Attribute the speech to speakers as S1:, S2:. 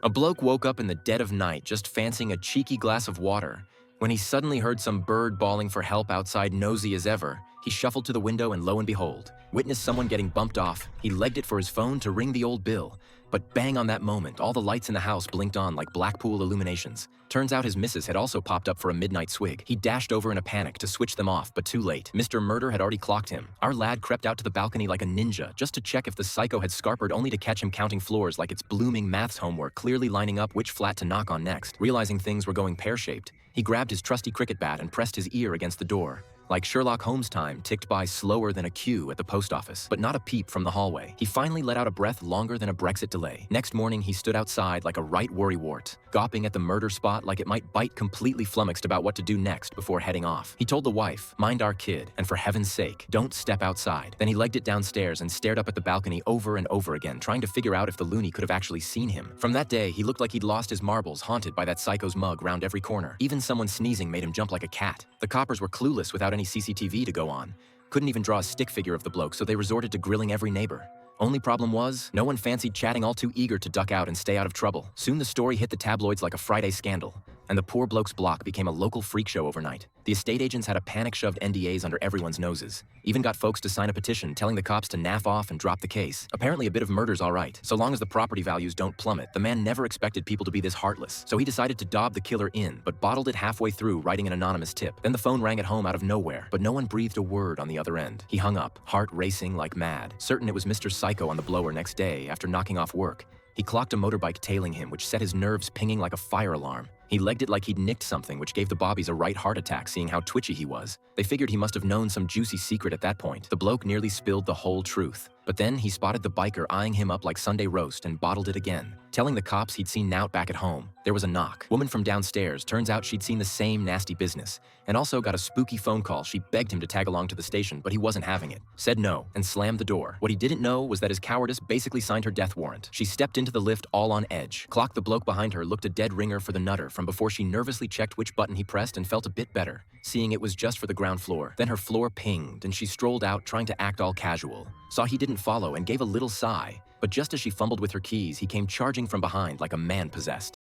S1: A bloke woke up in the dead of night just fancying a cheeky glass of water. When he suddenly heard some bird bawling for help outside, nosy as ever, he shuffled to the window and lo and behold, witnessed someone getting bumped off. He legged it for his phone to ring the old bill. But bang on that moment, all the lights in the house blinked on like Blackpool illuminations. Turns out his missus had also popped up for a midnight swig. He dashed over in a panic to switch them off, but too late. Mr. Murder had already clocked him. Our lad crept out to the balcony like a ninja, just to check if the psycho had scarpered, only to catch him counting floors like it's blooming maths homework, clearly lining up which flat to knock on next. Realizing things were going pear-shaped, he grabbed his trusty cricket bat and pressed his ear against the door. Like Sherlock Holmes' time ticked by slower than a queue at the post office, but not a peep from the hallway. He finally let out a breath longer than a Brexit delay. Next morning, he stood outside like a right worrywart, gawping at the murder spot like it might bite, completely flummoxed about what to do next before heading off. He told the wife, "Mind our kid, and for heaven's sake, don't step outside." Then he legged it downstairs and stared up at the balcony over and over again, trying to figure out if the loony could have actually seen him. From that day, he looked like he'd lost his marbles, haunted by that psycho's mug round every corner. Even someone sneezing made him jump like a cat. The coppers were clueless without any CCTV to go on. Couldn't even draw a stick figure of the bloke, so they resorted to grilling every neighbor. Only problem was, no one fancied chatting, all too eager to duck out and stay out of trouble. Soon the story hit the tabloids like a Friday scandal, and the poor bloke's block became a local freak show overnight. The estate agents had a panic-shoved NDAs under everyone's noses. Even got folks to sign a petition telling the cops to naff off and drop the case. Apparently a bit of murder's all right, so long as the property values don't plummet. The man never expected people to be this heartless, so he decided to dob the killer in, but bottled it halfway through, writing an anonymous tip. Then the phone rang at home out of nowhere, but no one breathed a word on the other end. He hung up, heart racing like mad, certain it was Mr. Psycho on the blower next day after knocking off work. He clocked a motorbike tailing him, which set his nerves pinging like a fire alarm. He legged it like he'd nicked something, which gave the bobbies a right heart attack seeing how twitchy he was. They figured he must have known some juicy secret at that point. The bloke nearly spilled the whole truth. But then he spotted the biker eyeing him up like Sunday roast and bottled it again, telling the cops he'd seen Nout back at home. There was a knock. Woman from downstairs. Turns out she'd seen the same nasty business, and also got a spooky phone call. She begged him to tag along to the station, but he wasn't having it. Said no, and slammed the door. What he didn't know was that his cowardice basically signed her death warrant. She stepped into the lift all on edge. Clocked the bloke behind her looked a dead ringer for the nutter from before she nervously checked which button he pressed and felt a bit better, seeing it was just for the ground floor. Then her floor pinged, and she strolled out trying to act all casual. Saw he didn't follow and gave a little sigh, but just as she fumbled with her keys, he came charging from behind like a man possessed.